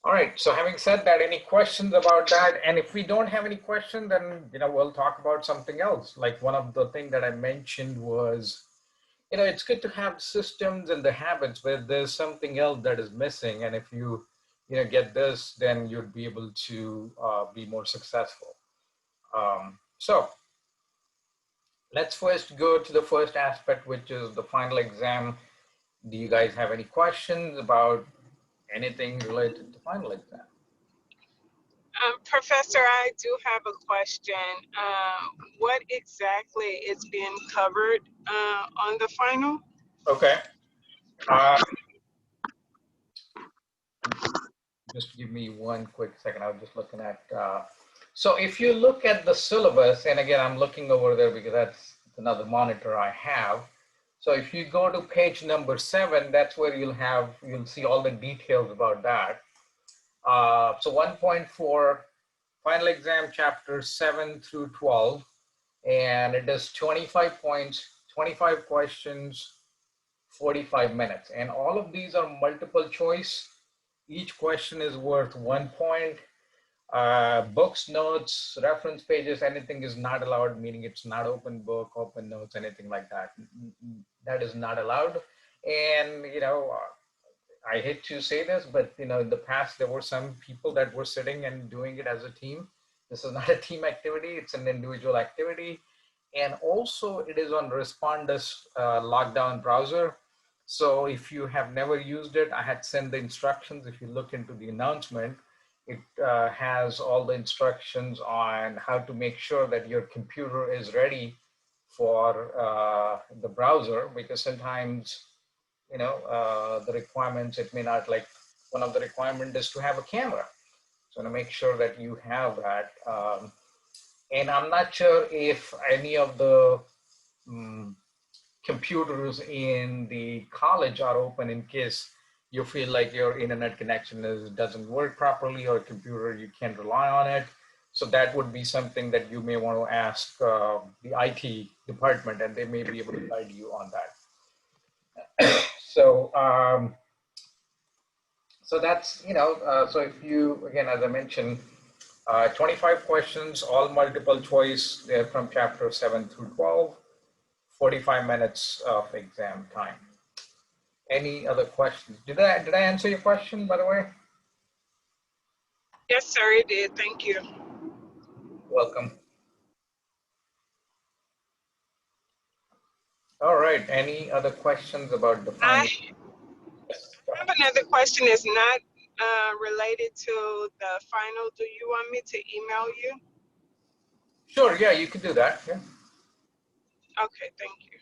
All right, so having said that, any questions about that? And if we don't have any question, then, we'll talk about something else. Like one of the things that I mentioned was, it's good to have systems and the habits where there's something else that is missing. And if get this, then you'd be able to be more successful. So let's first go to the first aspect, which is the final exam. Do you guys have any questions about anything related to final exam? Professor, I do have a question. What exactly is being covered on the final? Okay. Just give me one quick second. I was just looking at, so if you look at the syllabus, and again, I'm looking over there because that's another monitor I have. So if you go to page number 7, that's where you'll see all the details about that. So 1.4 final exam chapters 7 through 12, and it does 25 points, 25 questions, 45 minutes. And all of these are multiple choice. Each question is worth 1 point. Books, notes, reference pages, anything is not allowed, meaning it's not open book, open notes, anything like that. That is not allowed. And, I hate to say this, but, in the past, there were some people that were sitting and doing it as a team. This is not a team activity. It's an individual activity. And also it is on Respondus lockdown browser. So if you have never used it, I had sent the instructions. If you look into the announcement, it has all the instructions on how to make sure that your computer is ready for the browser, because sometimes, the requirements, it may not, like one of the requirements is to have a camera. So to make sure that you have that. And I'm not sure if any of the computers in the college are open in case you feel like your internet connection doesn't work properly, or computer, you can't rely on it. So that would be something that you may want to ask the IT department, and they may be able to guide you on that. So that's, so if you, again, as I mentioned, 25 questions, all multiple choice. They're from chapter 7 through 12, 45 minutes of exam time. Any other questions? Did I answer your question, by the way? Yes, sir, it did. Thank you. Welcome. All right. Any other questions about the final? I have another question. It's not related to the final. Do you want me to email you? Sure. Yeah, you can do that. Yeah. Okay, thank you.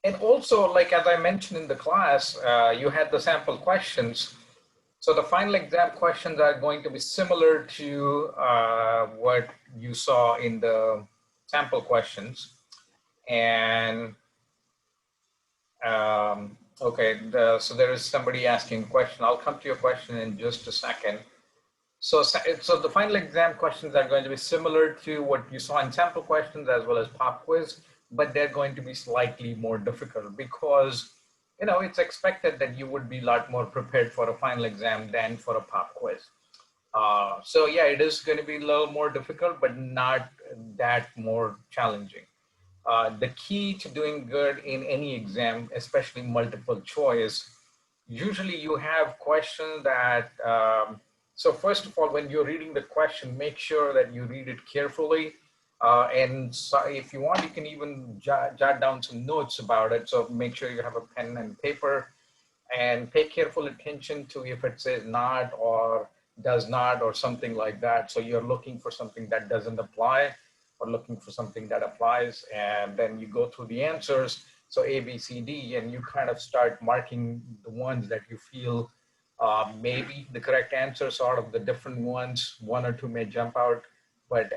And also, like as I mentioned in the class, you had the sample questions. So the final exam questions are going to be similar to what you saw in the sample questions. And okay, so there is somebody asking a question. I'll come to your question in just a second. So the final exam questions are going to be similar to what you saw in sample questions as well as pop quiz, but they're going to be slightly more difficult because, it's expected that you would be a lot more prepared for a final exam than for a pop quiz. So yeah, it is going to be a little more difficult, but not that more challenging. The key to doing good in any exam, especially multiple choice, usually you have questions that, so first of all, when you're reading the question, make sure that you read it carefully. And so if you want, you can even jot down some notes about it. So make sure you have a pen and paper, and pay careful attention to if it says not or does not or something like that. So you're looking for something that doesn't apply or looking for something that applies, and then you go through the answers. So A, B, C, D, and you kind of start marking the ones that you feel maybe the correct answers out of the different ones. One or two may jump out, but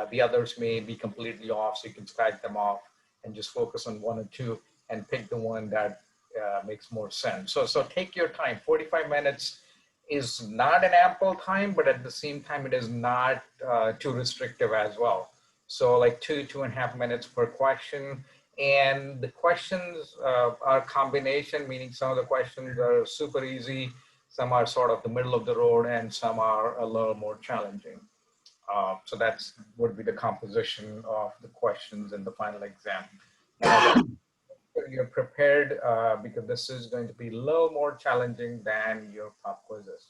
the others may be completely off. So you can scratch them off and just focus on one or two and pick the one that makes more sense. So take your time. 45 minutes is not an ample time, but at the same time, it is not too restrictive as well. So like 2.5 minutes per question. And the questions are combination, meaning some of the questions are super easy. some are sort of the middle of the road, and some are a little more challenging. So that's would be the composition of the questions in the final exam. And as I said, you're prepared because this is going to be a little more challenging than your pop quizzes.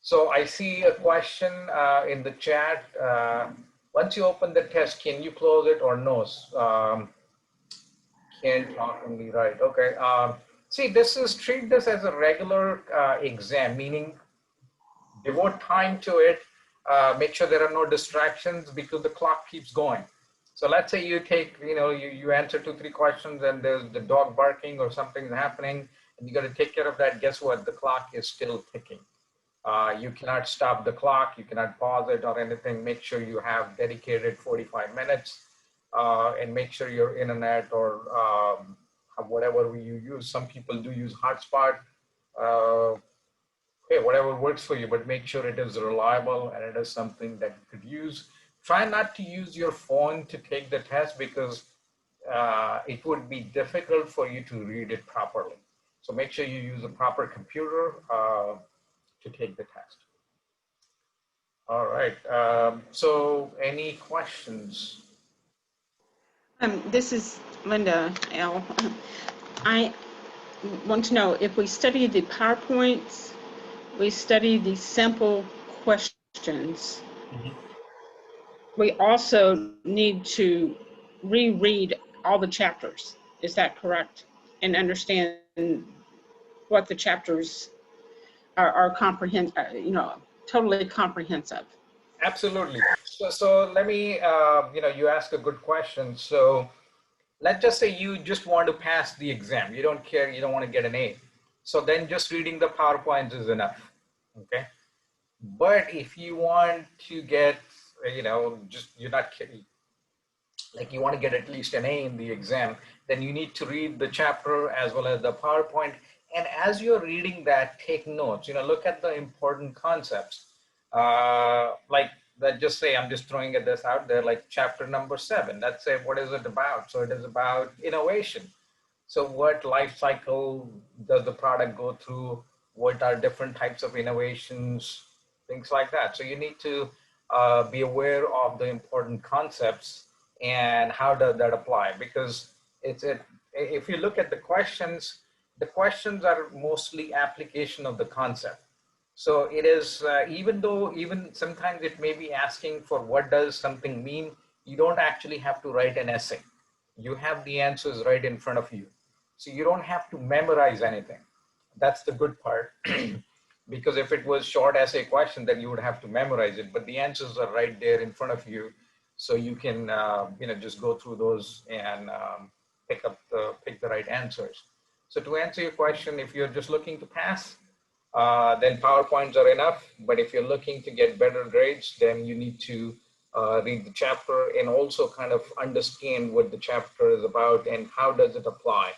So I see a question in the chat. Once you open the test, can you close it or no? Can't talk only right. Okay. See, treat this as a regular exam, meaning devote time to it. Make sure there are no distractions because the clock keeps going. So let's say you take, you answer 2, 3 questions and there's the dog barking or something's happening and you got to take care of that. Guess what? The clock is still ticking. You cannot stop the clock. You cannot pause it or anything. Make sure you have dedicated 45 minutes and make sure your internet or whatever you use. Some people do use hotspot. Okay, whatever works for you, but make sure it is reliable and it is something that you could use. Try not to use your phone to take the test because it would be difficult for you to read it properly. So make sure you use a proper computer to take the test. All right, so any questions? This is Linda L. I want to know if we study the PowerPoints, we study the simple questions. We also need to reread all the chapters. Is that correct? And understand what the chapters are totally comprehensive. Absolutely. So let me, you ask a good question. So let's just say you just want to pass the exam. You don't care, you don't want to get an A. So then just reading the PowerPoints is enough, okay? But if you want to get, you're not kidding, like you want to get at least an A in the exam, then you need to read the chapter as well as the PowerPoint. And as you're reading that, take notes, look at the important concepts. Like, let's just say, I'm just throwing this out there, like chapter number 7, let's say, what is it about? So it is about innovation. So what life cycle does the product go through? What are different types of innovations? Things like that. So you need to be aware of the important concepts and how does that apply? Because if you look at the questions are mostly application of the concept. So it is, even sometimes it may be asking for what does something mean, you don't actually have to write an essay. You have the answers right in front of you. So you don't have to memorize anything. That's the good part. Because if it was short essay question, then you would have to memorize it, but the answers are right there in front of you. So you can, just go through those and pick the right answers. So to answer your question, if you're just looking to pass, then PowerPoints are enough. But if you're looking to get better grades, then you need to read the chapter and also kind of understand what the chapter is about and how does it apply,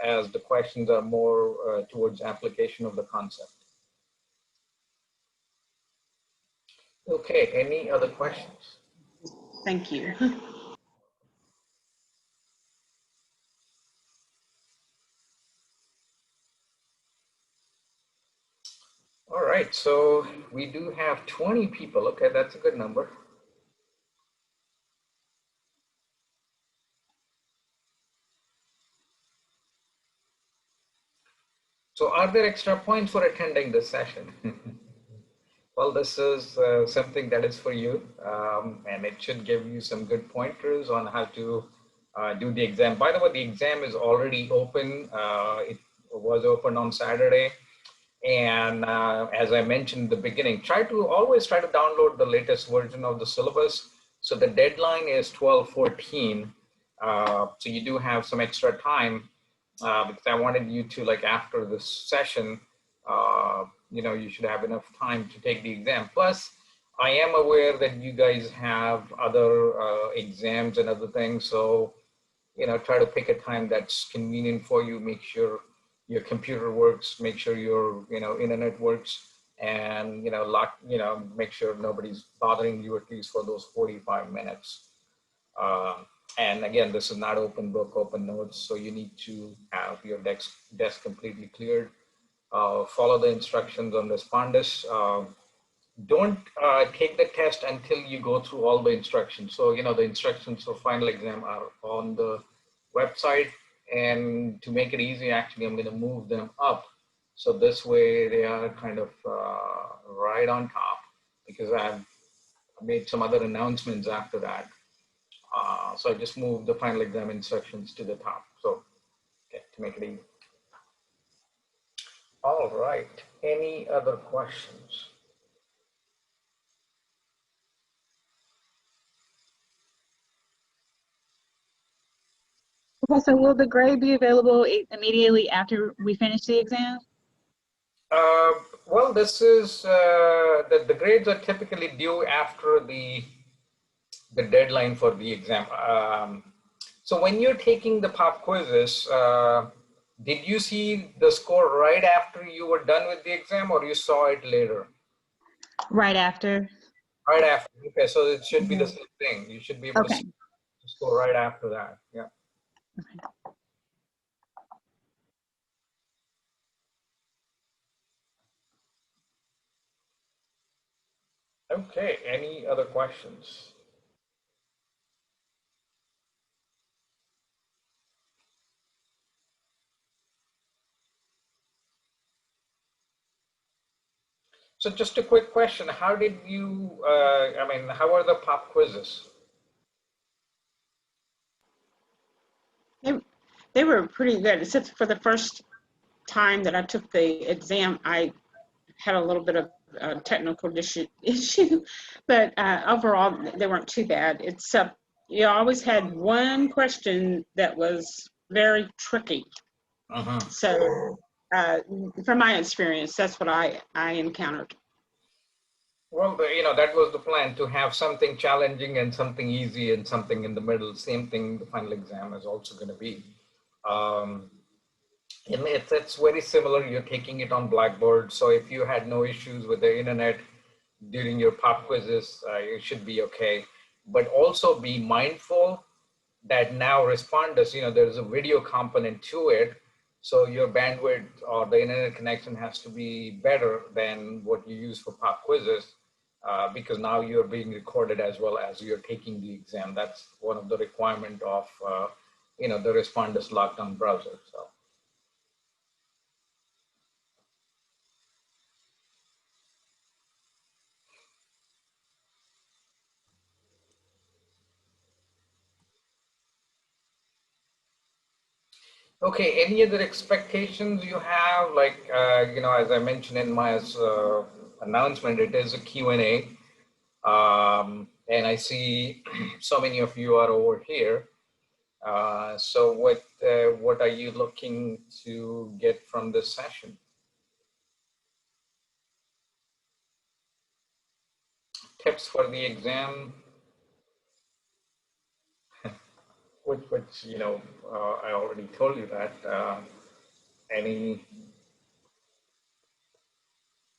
as the questions are more towards application of the concept. Okay, any other questions? Thank you. All right, so we do have 20 people. Okay, that's a good number. So are there extra points for attending this session? Well, this is something that is for you, and it should give you some good pointers on how to do the exam. By the way, the exam is already open. It was open on Saturday. And as I mentioned in the beginning, always try to download the latest version of the syllabus. So the deadline is 12/14. So you do have some extra time because I wanted you to, like, after this session, you should have enough time to take the exam. Plus, I am aware that you guys have other exams and other things. So, try to pick a time that's convenient for you. Make sure your computer works, make sure your, internet works, and, make sure nobody's bothering you at least for those 45 minutes. And again, this is not open book, open notes. So you need to have your desk completely cleared. follow the instructions on Respondus. Don't take the test until you go through all the instructions. So, the instructions for final exam are on the website, and to make it easy, actually, I'm going to move them up. So this way they are kind of right on top, because I've made some other announcements after that. So I just moved the final exam instructions to the top. So, okay, to make it easy. All right, any other questions? Okay, so will the grade be available immediately after we finish the exam? Well, this is, the grades are typically due after the deadline for the exam. So when you're taking the pop quizzes, did you see the score right after you were done with the exam, or you saw it later? Right after. Right after. Okay, so it should be the same thing. You should be able to Okay. see the score right after that. Yeah. Okay, any other questions? So just a quick question. How did you, how are the pop quizzes? They were pretty good, except for the first time that I took the exam, I had a little bit of a technical issue, but overall, they weren't too bad. Except you always had one question that was very tricky. So from my experience, that's what I encountered. Well, that was the plan, to have something challenging and something easy and something in the middle. Same thing the final exam is also going to be. And it's very similar. You're taking it on Blackboard. So if you had no issues with the internet during your pop quizzes, you should be okay. But also be mindful that now Respondus, there's a video component to it. So your bandwidth or the internet connection has to be better than what you use for pop quizzes, because now you're being recorded as well as you're taking the exam. That's one of the requirement of, the Respondus lockdown browser. So. Okay, any other expectations you have? Like, as I mentioned in my announcement, it is a Q&A. And I see so many of you are over here. So what are you looking to get from this session? Tips for the exam? which I already told you that. Any?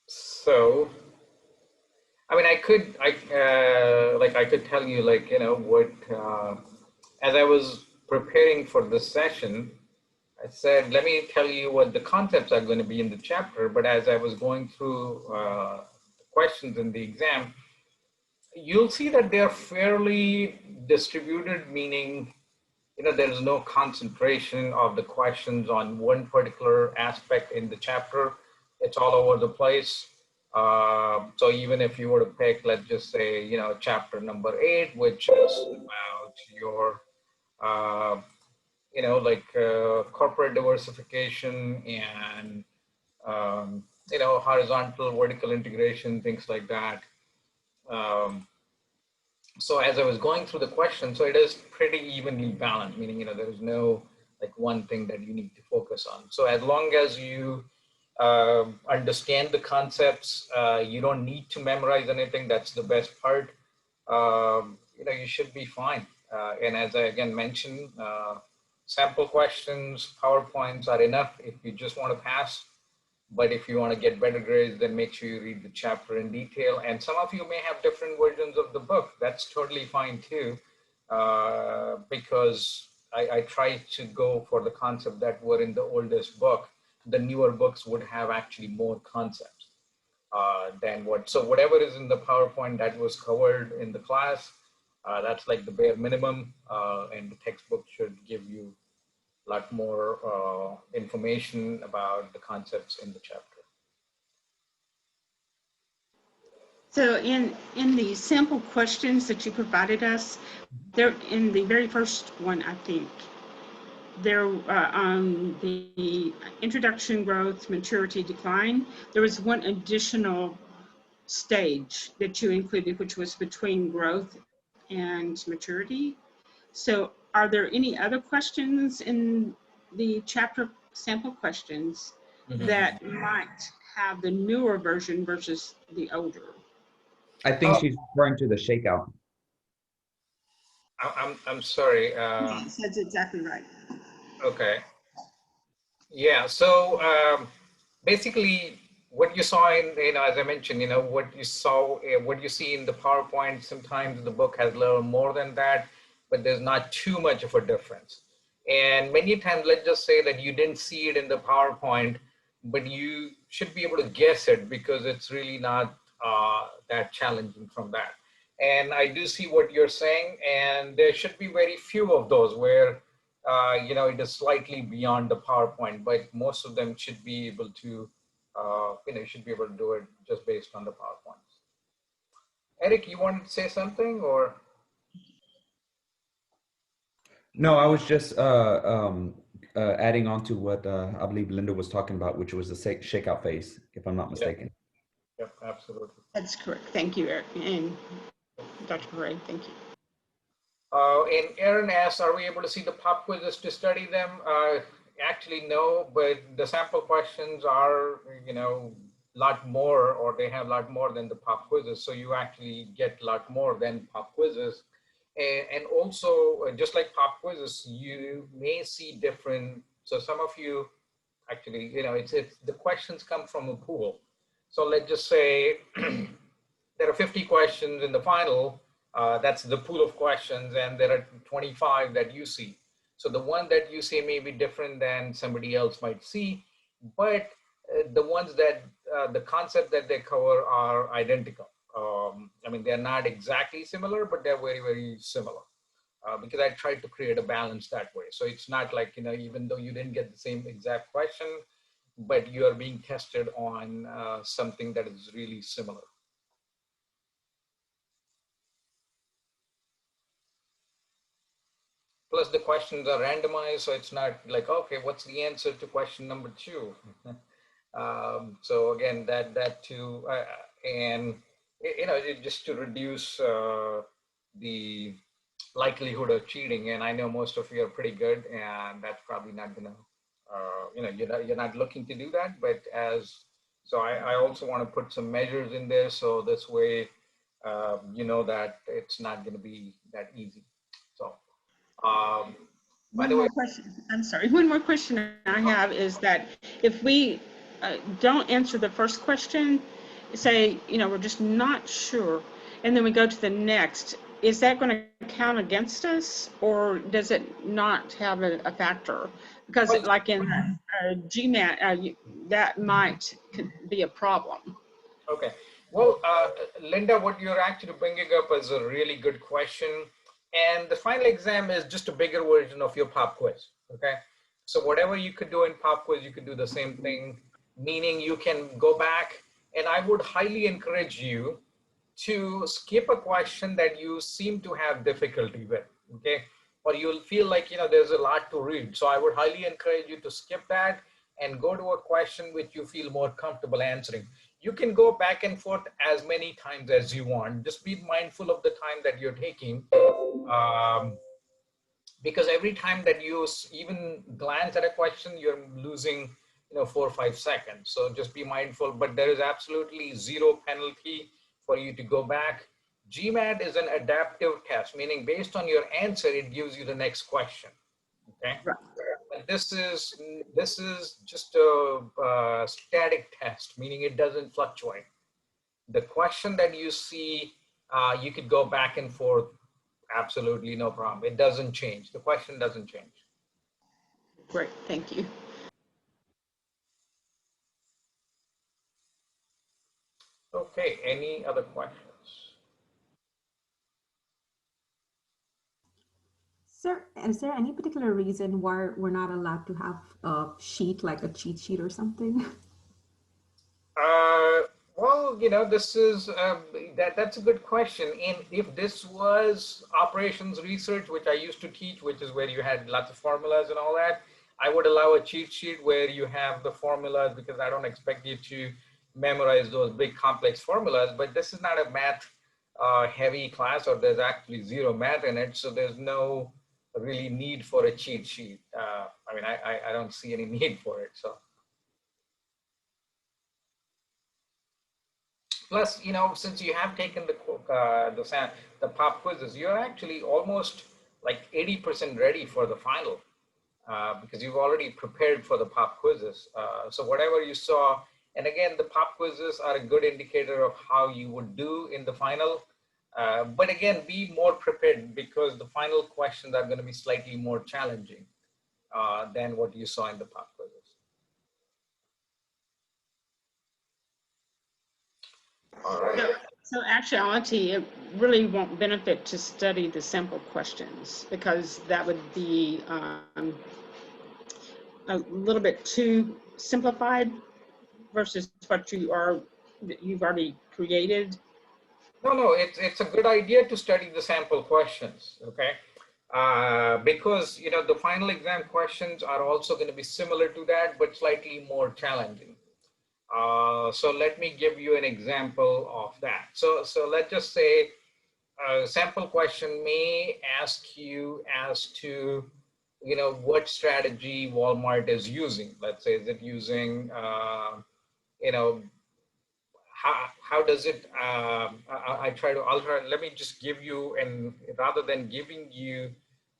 So, I mean, I could tell you, what, as I was preparing for this session, I said, let me tell you what the concepts are going to be in the chapter. But as I was going through questions in the exam, you'll see that they're fairly distributed, meaning, there's no concentration of the questions on one particular aspect in the chapter. It's all over the place. So even if you were to pick, let's just say, chapter number 8, which is about your, corporate diversification and, horizontal, vertical integration, things like that. So as I was going through the question, so it is pretty evenly balanced, meaning, there is no one thing that you need to focus on. So as long as you understand the concepts, you don't need to memorize anything. That's the best part. You should be fine. And as I again mentioned, sample questions, PowerPoints are enough if you just want to pass. But if you want to get better grades, then make sure you read the chapter in detail. And some of you may have different versions of the book. That's totally fine too, because I try to go for the concept that were in the oldest book. the newer books would have actually more concepts than what, so whatever is in the PowerPoint that was covered in the class, that's like the bare minimum, and the textbook should give you a lot more information about the concepts in the chapter. So in the sample questions that you provided us, there in the very first one, I think, there on the introduction, growth, maturity, decline, there was one additional stage that you included, which was between growth and maturity. So are there any other questions in the chapter sample questions that might have the newer version versus the older? I think she's referring to the shakeout. I'm sorry. Yes, that's exactly right. Okay. Yeah. So basically, what you saw in, as I mentioned, what you saw, what you see in the PowerPoint, sometimes the book has a little more than that, but there's not too much of a difference. And many times, let's just say that you didn't see it in the PowerPoint, but you should be able to guess it because it's really not that challenging from that. And I do see what you're saying, and there should be very few of those where it is slightly beyond the PowerPoint, but most of them should be able to, should be able to do it just based on the PowerPoints. Eric, you wanted to say something, or? No, I was just adding on to what I believe Linda was talking about, which was the shakeout phase, if I'm not mistaken. Yep, absolutely. That's correct. Thank you, Eric. And Dr. Perret, thank you. And Aaron asked, are we able to see the pop quizzes to study them? Actually, no, but the sample questions are, a lot more, or they have a lot more than the pop quizzes. So you actually get a lot more than pop quizzes. And also, just like pop quizzes, you may see different, so some of you actually, it's the questions come from a pool. So let's just say there are 50 questions in the final. That's the pool of questions, and there are 25 that you see. So the one that you see may be different than somebody else might see, but the ones that, the concept that they cover are identical. I mean, they're not exactly similar, but they're very, very similar because I tried to create a balance that way. So it's not like, even though you didn't get the same exact question, but you are being tested on something that is really similar. Plus the questions are randomized, so it's not like, okay, what's the answer to question number 2? So again, that too, and just to reduce the likelihood of cheating. And I know most of you are pretty good, and that's probably not gonna, you're not looking to do that. But so I also want to put some measures in there, so this way, that it's not going to be that easy. So. By the way, I'm sorry. One more question I have is that if we don't answer the first question, say, we're just not sure, and then we go to the next, is that going to count against us, or does it not have a factor? Because like in GMAT, that might be a problem. Okay. Well, Linda, what you're actually bringing up is a really good question. And the final exam is just a bigger version of your pop quiz, okay? So whatever you could do in pop quiz, you could do the same thing, meaning you can go back, and I would highly encourage you to skip a question that you seem to have difficulty with, okay? Or you'll feel like, there's a lot to read. So I would highly encourage you to skip that and go to a question which you feel more comfortable answering. You can go back and forth as many times as you want. Just be mindful of the time that you're taking. Because every time that you even glance at a question, you're losing 4 or 5 seconds. So just be mindful, but there is absolutely zero penalty for you to go back. GMAT is an adaptive test, meaning based on your answer, it gives you the next question, okay? Right. But this is just a static test, meaning it doesn't fluctuate. The question that you see, you could go back and forth, absolutely no problem. It doesn't change. The question doesn't change. Great, thank you. Okay, any other questions? Sir, is there any particular reason why we're not allowed to have a sheet, like a cheat sheet or something? Uh, well, this is that's a good question. And if this was operations research, which I used to teach, which is where you had lots of formulas and all that, I would allow a cheat sheet where you have the formulas, because I don't expect you to memorize those big complex formulas. But this is not a math heavy class, or there's actually zero math in it, so there's no really need for a cheat sheet. I mean, I don't see any need for it. So. Plus, since you have taken the pop quizzes, you're actually almost like 80% ready for the final, because you've already prepared for the pop quizzes. So whatever you saw, and again, the pop quizzes are a good indicator of how you would do in the final. But again, be more prepared, because the final questions are going to be slightly more challenging than what you saw in the pop quizzes. All right. So actuality, it really won't benefit to study the sample questions, because that would be a little bit too simplified versus what you've already created. No, it's a good idea to study the sample questions, okay? Because, the final exam questions are also going to be similar to that, but slightly more challenging. So let me give you an example of that. So let's just say a sample question may ask you as to, what strategy Walmart is using. Let's say, is it using, how does it, let me just give you, and rather than giving you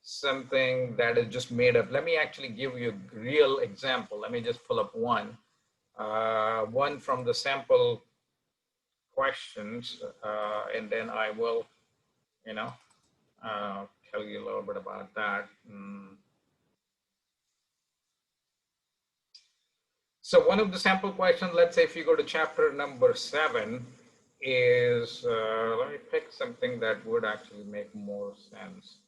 something that is just made up, let me actually give you a real example. Let me just pull up one from the sample questions, and then I will, tell you a little bit about that. So one of the sample questions, let's say if you go to chapter number 7, is, let me pick something that would actually make more sense.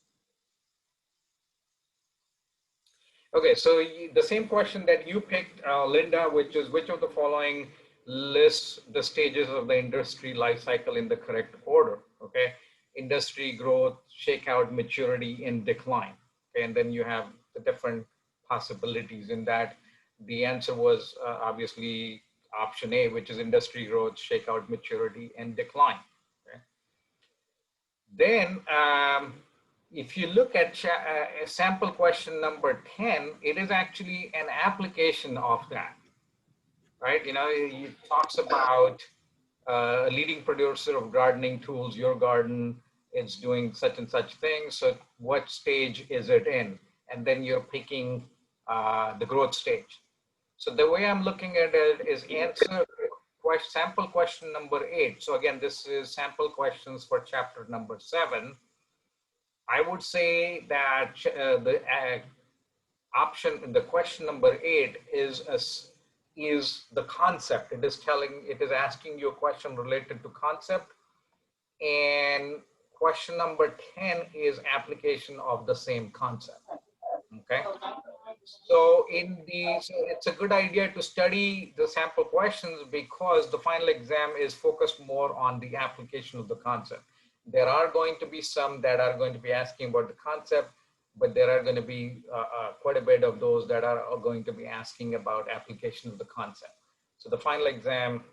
Okay, so the same question that you picked, Linda, which is, which of the following lists the stages of the industry life cycle in the correct order? Okay, industry growth, shakeout, maturity, and decline. Okay, and then you have the different possibilities in that. The answer was obviously option A, which is industry growth, shakeout, maturity, and decline. Okay. Then, if you look at sample question number 10, it is actually an application of that, right? It talks about a leading producer of gardening tools, your garden is doing such and such things. So what stage is it in? And then you're picking the growth stage. So the way I'm looking at it is answer sample question number 8. So again, this is sample questions for chapter number 7. I would say that the option, the question number 8 is the concept. It is asking you a question related to concept, and question number 10 is application of the same concept. Okay. So it's a good idea to study the sample questions, because the final exam is focused more on the application of the concept. There are going to be some that are going to be asking about the concept, but there are going to be quite a bit of those that are going to be asking about application of the concept. So the final exam,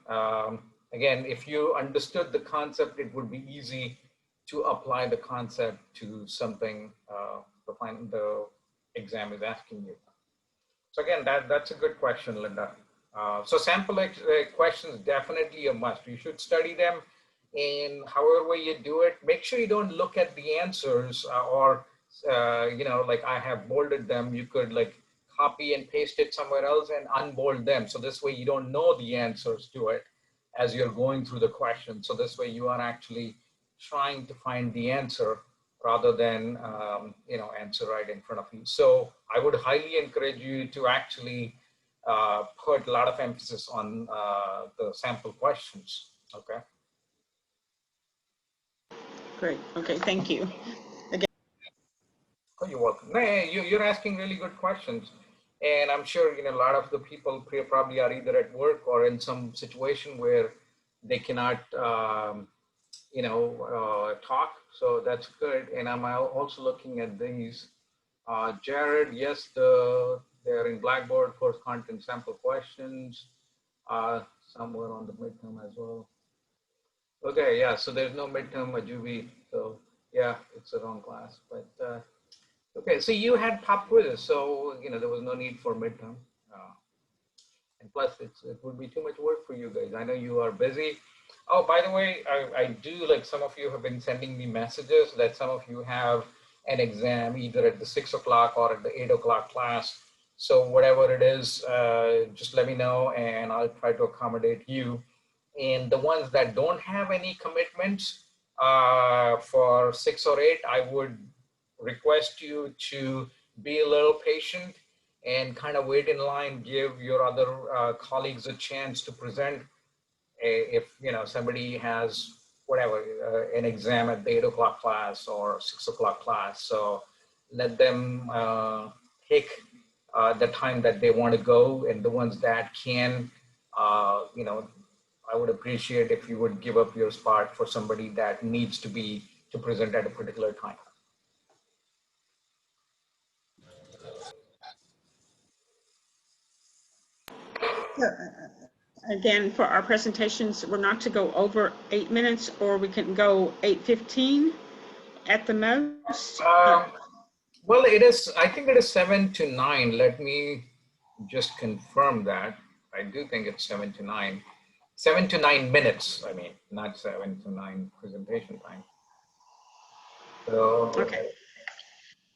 again, if you understood the concept, it would be easy to apply the concept to something the exam is asking you. So again, that's a good question, Linda. So sample questions, definitely a must. You should study them, and however way you do it, make sure you don't look at the answers or, like I have bolded them. You could like copy and paste it somewhere else and unbold them. So this way you don't know the answers to it as you're going through the question. So this way you are actually trying to find the answer rather than, answer right in front of you. So I would highly encourage you to actually put a lot of emphasis on the sample questions Okay. Great. Okay, thank you. Oh, you're welcome. No, you're asking really good questions. And I'm sure, a lot of the people probably are either at work or in some situation where they cannot, talk. So that's good. And I'm also looking at these. Jared, yes, they're in Blackboard, course content sample questions, somewhere on the midterm as well. Okay, yeah, so there's no midterm Ajubi. So yeah, it's the wrong class, but okay, so you had pop quizzes, so there was no need for midterm. Uh, and plus, it would be too much work for you guys. I know you are busy. Oh, by the way, I do, like, some of you have been sending me messages that some of you have an exam either at the 6 o'clock or at the 8 o'clock class. So whatever it is, just let me know and I'll try to accommodate you. And the ones that don't have any commitments for 6 or 8, I would request you to be a little patient and kind of wait in line, give your other colleagues a chance to present. If somebody has whatever an exam at the 8 o'clock class or 6 o'clock class, so let them take the time that they want to go, and the ones that can, I would appreciate if you would give up your spot for somebody that needs to present at a particular time. Again, for our presentations, we're not to go over 8 minutes, or we can go 8:15 at the most. Well, it is, I think it is 7 to 9. Let me just confirm that. I do think it's 7 to 9. 7 to 9 minutes, I mean, not 7 to 9 presentation time. So, Okay.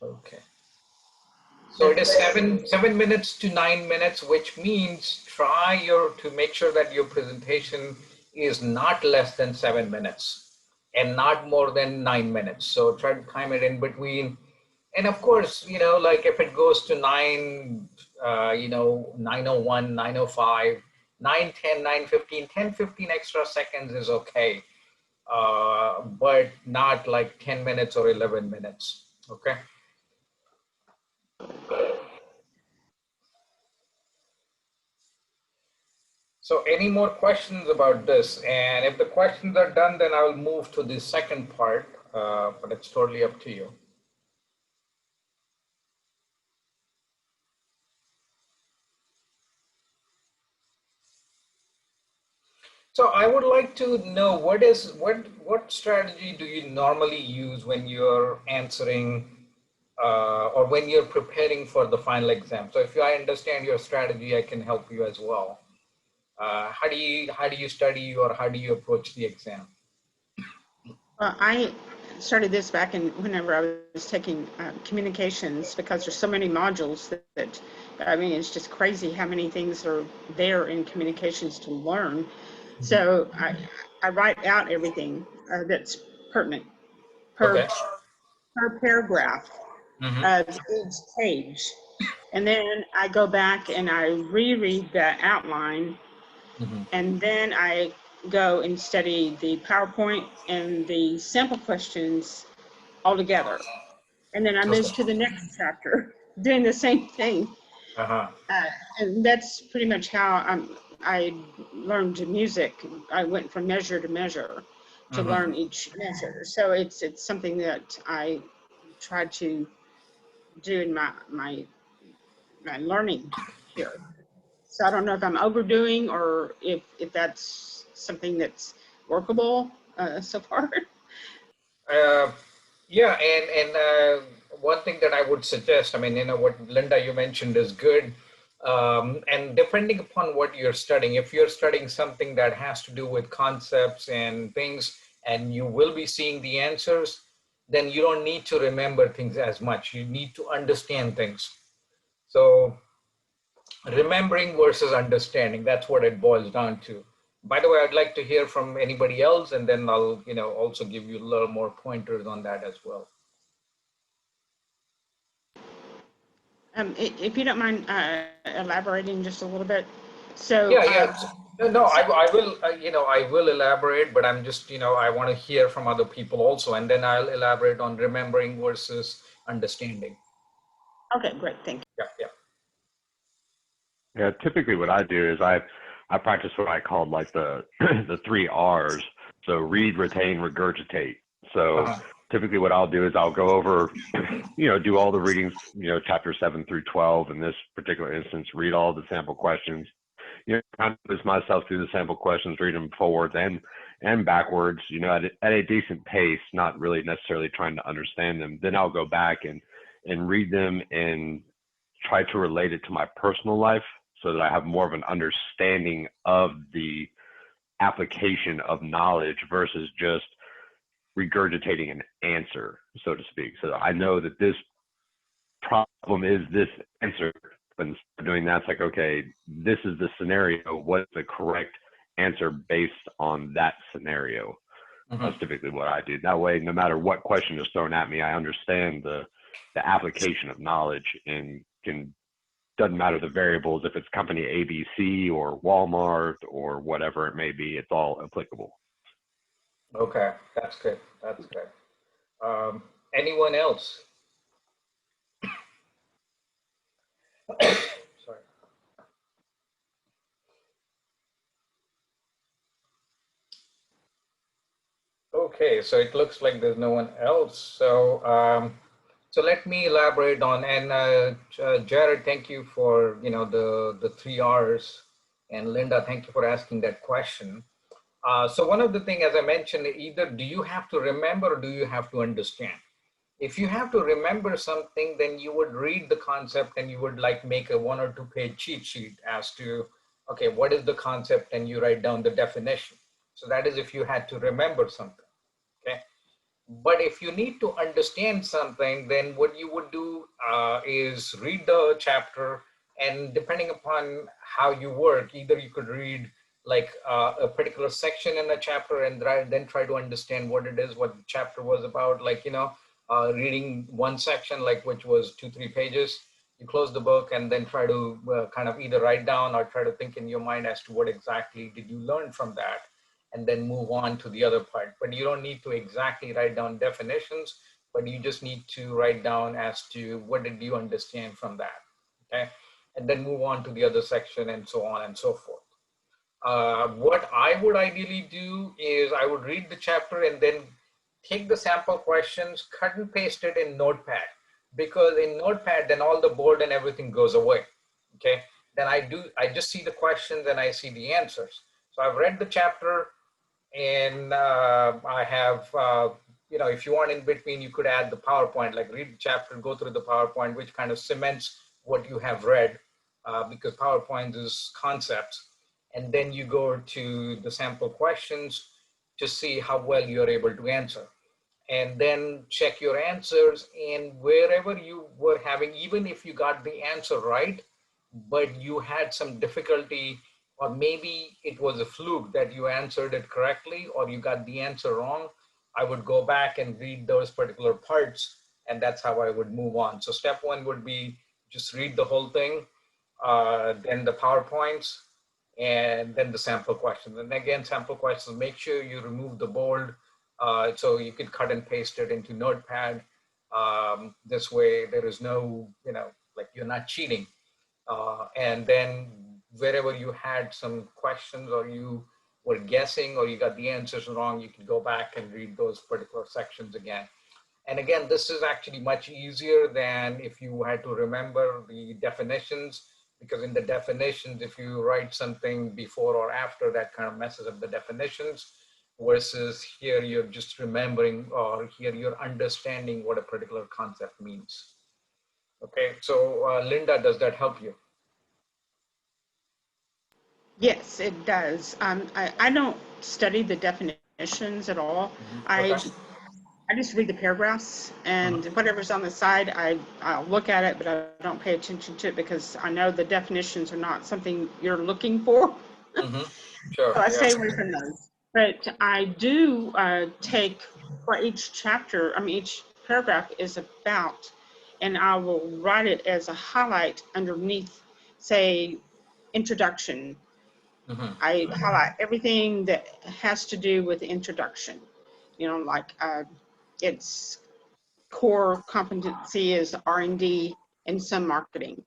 okay. So it is 7 minutes to 9 minutes, which means try to make sure that your presentation is not less than 7 minutes and not more than 9 minutes. So try to time it in between. And of course, like if it goes to 9:01, 9:05, 9:10, 9:15, 10, 15 extra seconds is okay. But not like 10 minutes or 11 minutes. Okay. So any more questions about this? And if the questions are done, then I will move to the second part, but it's totally up to you. So I would like to know what strategy do you normally use when you're answering or when you're preparing for the final exam? So if I understand your strategy, I can help you as well. How do you study, or how do you approach the exam? I started this back whenever I was taking communications, because there's so many modules that I mean, it's just crazy how many things are there in communications to learn. So I write out everything that's pertinent Okay. per paragraph of each page. And then I go back and I reread the outline, and then I go and study the PowerPoint and the sample questions all together. And then I move to the next chapter, doing the same thing. And that's pretty much how I learned music. I went from measure to measure to learn each measure. So it's something that I tried to do in my learning here. So I don't know if I'm overdoing, or if that's something that's workable so far. Yeah, and one thing that I would suggest, I mean, what Linda you mentioned is good. And depending upon what you're studying, if you're studying something that has to do with concepts and things, and you will be seeing the answers, then you don't need to remember things as much. You need to understand things. So remembering versus understanding, that's what it boils down to. By the way, I'd like to hear from anybody else, and then I'll also give you a little more pointers on that as well. If you don't mind elaborating just a little bit. So Yeah. No, I will, I will elaborate, but I'm just, I want to hear from other people also, and then I'll elaborate on remembering versus understanding. Okay, great, thank you. Yeah. Yeah, typically what I do is I practice what I call like the the 3 R's. So read, retain, regurgitate. So Uh-huh. typically what I'll do is I'll go over, do all the readings, chapter 7 through 12 in this particular instance, read all the sample questions, kind of push myself through the sample questions, read them forwards and backwards, at a decent pace, not really necessarily trying to understand them. Then I'll go back and read them and try to relate it to my personal life so that I have more of an understanding of the application of knowledge versus just regurgitating an answer, so to speak. So I know that this problem is this answer. But instead of doing that, it's like, okay, this is the scenario. What's the correct answer based on that scenario? Mm-hmm. That's typically what I do. That way, no matter what question is thrown at me, I understand the application of knowledge and doesn't matter the variables, if it's company ABC or Walmart or whatever it may be, it's all applicable. Okay, that's good. That's good. Anyone else? Sorry. Okay, so it looks like there's no one else. So let me elaborate on, and Jared, thank you for, the 3 R's, and Linda, thank you for asking that question. So one of the things, as I mentioned, either do you have to remember or do you have to understand? If you have to remember something, then you would read the concept and you would like make a 1 or 2 page cheat sheet as to, okay, what is the concept, and you write down the definition. So that is if you had to remember something, okay? But if you need to understand something, then what you would do is read the chapter, and depending upon how you work, either you could read like a particular section in a chapter and then try to understand what it is, what the chapter was about, like, reading one section, like which was 2-3 pages, you close the book and then try to kind of either write down or try to think in your mind as to what exactly did you learn from that, and then move on to the other part. But you don't need to exactly write down definitions, but you just need to write down as to what did you understand from that, okay? And then move on to the other section and so on and so forth. What I would ideally do is I would read the chapter and then take the sample questions, cut and paste it in Notepad, because in Notepad, then all the board and everything goes away, okay? Then I just see the questions and I see the answers. So I've read the chapter, and I have, if you want in between, you could add the PowerPoint, like read the chapter, go through the PowerPoint, which kind of cements what you have read, because PowerPoint is concepts. And then you go to the sample questions to see how well you're able to answer. And then check your answers, and wherever you were having, even if you got the answer right, but you had some difficulty, or maybe it was a fluke that you answered it correctly or you got the answer wrong, I would go back and read those particular parts, and that's how I would move on. So step 1 would be just read the whole thing, then the PowerPoints, and then the sample questions. And again, sample questions, make sure you remove the bold, so you could cut and paste it into Notepad. This way there is no, like you're not cheating. And then wherever you had some questions or you were guessing or you got the answers wrong, you can go back and read those particular sections again. And again, this is actually much easier than if you had to remember the definitions, because in the definitions, if you write something before or after, that kind of messes up the definitions, versus here you're just remembering, or here you're understanding what a particular concept means. Okay, so Linda, does that help you? Yes, it does. I don't study the definitions at all. Okay. I just read the paragraphs, and whatever's on the side, I'll look at it, but I don't pay attention to it because I know the definitions are not something you're looking for. Sure. So I stay away from those. But I do take what each chapter, each paragraph is about, and I will write it as a highlight underneath, say, introduction, I highlight everything that has to do with introduction. You know, like its core competency is R&D and some marketing.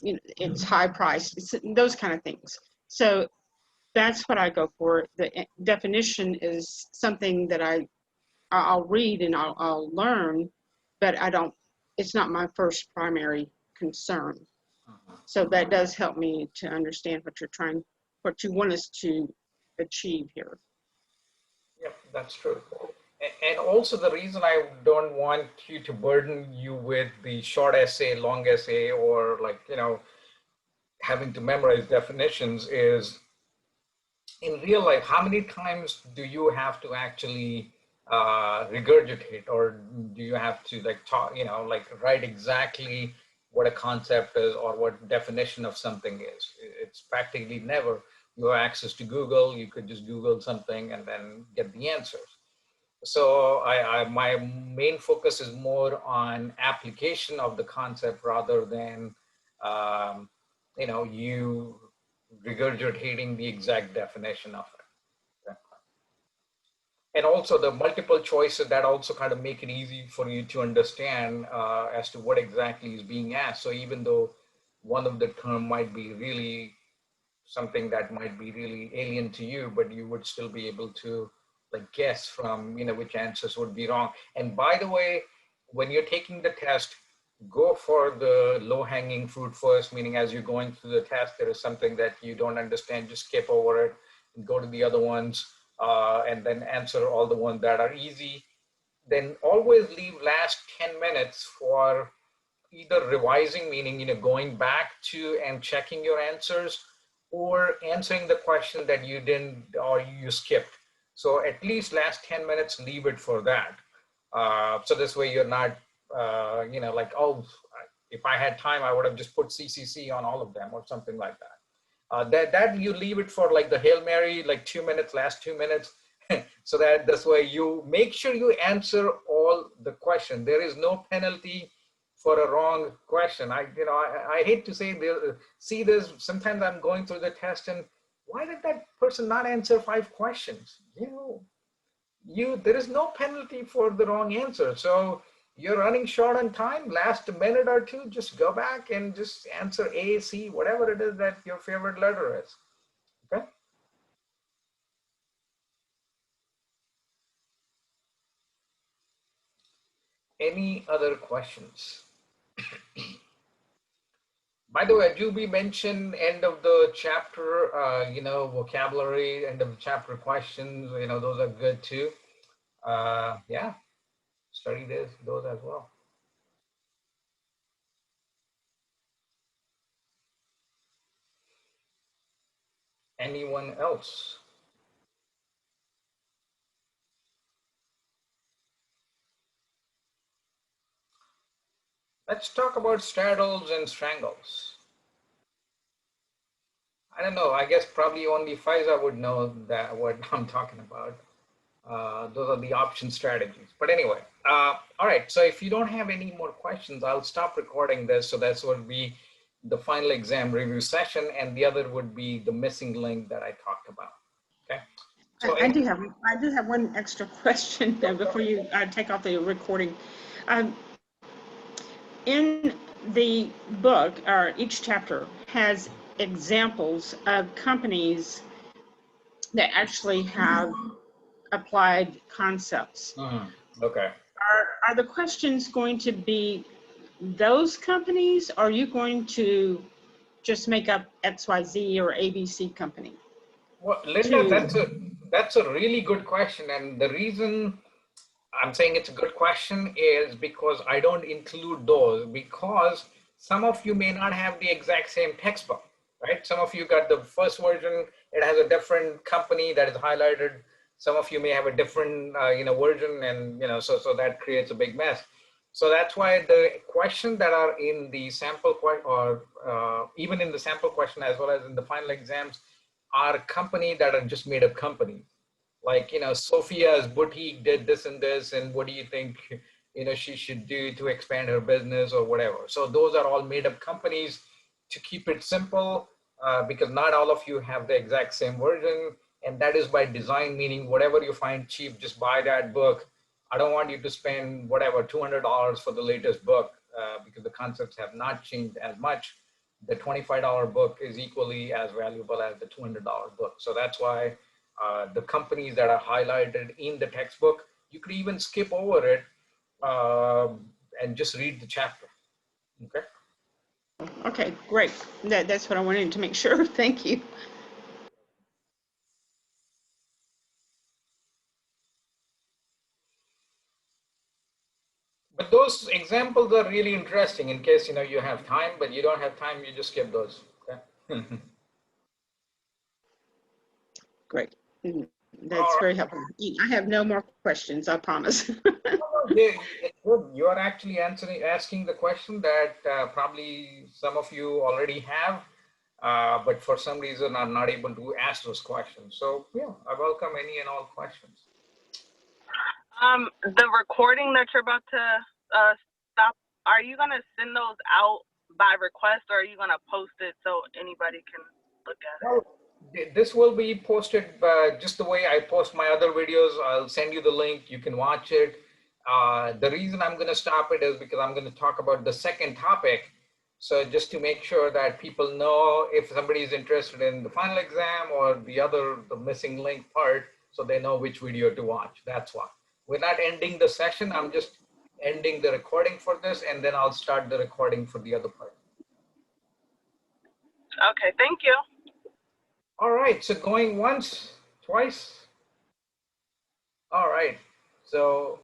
You know, it's high price, it's those kind of things. So that's what I go for. The definition is something that I'll read and I'll learn, but it's not my first primary concern. So that does help me to understand what you want us to achieve here. Yep, that's true. And also the reason I don't want you to burden you with the short essay, long essay, or like, you know, having to memorize definitions is in real life, how many times do you have to actually regurgitate, or do you have to like talk, you know, like write exactly what a concept is or what definition of something is? It's practically never. You have access to Google, you could just Google something and then get the answers. So my main focus is more on application of the concept rather than, you know, you regurgitating the exact definition of it. Okay. And also the multiple choices that also kind of make it easy for you to understand as to what exactly is being asked. So even though one of the term might be really something that might be really alien to you, but you would still be able to like guess from, you know, which answers would be wrong. And by the way, when you're taking the test, go for the low-hanging fruit first, meaning as you're going through the test, there is something that you don't understand, just skip over it and go to the other ones, and then answer all the ones that are easy. Then always leave last 10 minutes for either revising, meaning, you know, going back to and checking your answers, or answering the question that you didn't or you skipped. So at least last 10 minutes, leave it for that. So this way you're not, you know, like, oh, if I had time, I would have just put CCC on all of them or something like that. That you leave it for like the Hail Mary, like 2 minutes, last 2 minutes. So that this way you make sure you answer all the question. There is no penalty for a wrong question. I hate to say see this, sometimes I'm going through the test and why did that person not answer 5 questions? There is no penalty for the wrong answer. So you're running short on time, last minute or two, just go back and just answer A, C, whatever it is that your favorite letter is. Okay. Any other questions? By the way, do we mention end of the chapter, you know, vocabulary, end of the chapter questions, you know, those are good too. Yeah, study those as well. Anyone else? Let's talk about straddles and strangles. I don't know. I guess probably only Faiza would know that what I'm talking about. Those are the option strategies. But anyway, all right. So if you don't have any more questions, I'll stop recording this. So that's what would be the final exam review session, and the other would be the missing link that I talked about. Okay. So I do have one extra question before you take off the recording. In the book, or each chapter has examples of companies that actually have applied concepts. Okay. Are the questions going to be those companies, or are you going to just make up XYZ or ABC company? Well, Linda, that's a really good question. And the reason I'm saying it's a good question is because I don't include those, because some of you may not have the exact same textbook, right? Some of you got the first version, it has a different company that is highlighted. Some of you may have a different, you know, version, and, you know, so that creates a big mess. So that's why the questions that are in the sample or even in the sample question as well as in the final exams are company that are just made up companies. Like, you know, Sophia's boutique did this and this, and what do you think, you know, she should do to expand her business or whatever. So those are all made up companies to keep it simple. because not all of you have the exact same version. And that is by design, meaning whatever you find cheap, just buy that book. I don't want you to spend whatever, $200 for the latest book because the concepts have not changed as much. The $25 book is equally as valuable as the $200 book. So that's why the companies that are highlighted in the textbook, you could even skip over it and just read the chapter, okay? Okay, great. That's what I wanted to make sure. Thank you. But those examples are really interesting in case, you know, you have time, but you don't have time, you just skip those, okay? Great. All That's right. very helpful. I have no more questions, I promise. You are actually asking the question that probably some of you already have, but for some reason are not able to ask those questions. So yeah, I welcome any and all questions. The recording that you're about to stop, are you gonna send those out by request, or are you gonna post it so anybody can look at it? Well, this will be posted just the way I post my other videos. I'll send you the link. You can watch it. The reason I'm going to stop it is because I'm going to talk about the second topic. So just to make sure that people know if somebody is interested in the final exam or the missing link part, so they know which video to watch. That's why. We're not ending the session. I'm just ending the recording for this, and then I'll start the recording for the other part. Okay, thank you. All right, so going once, twice. All right, so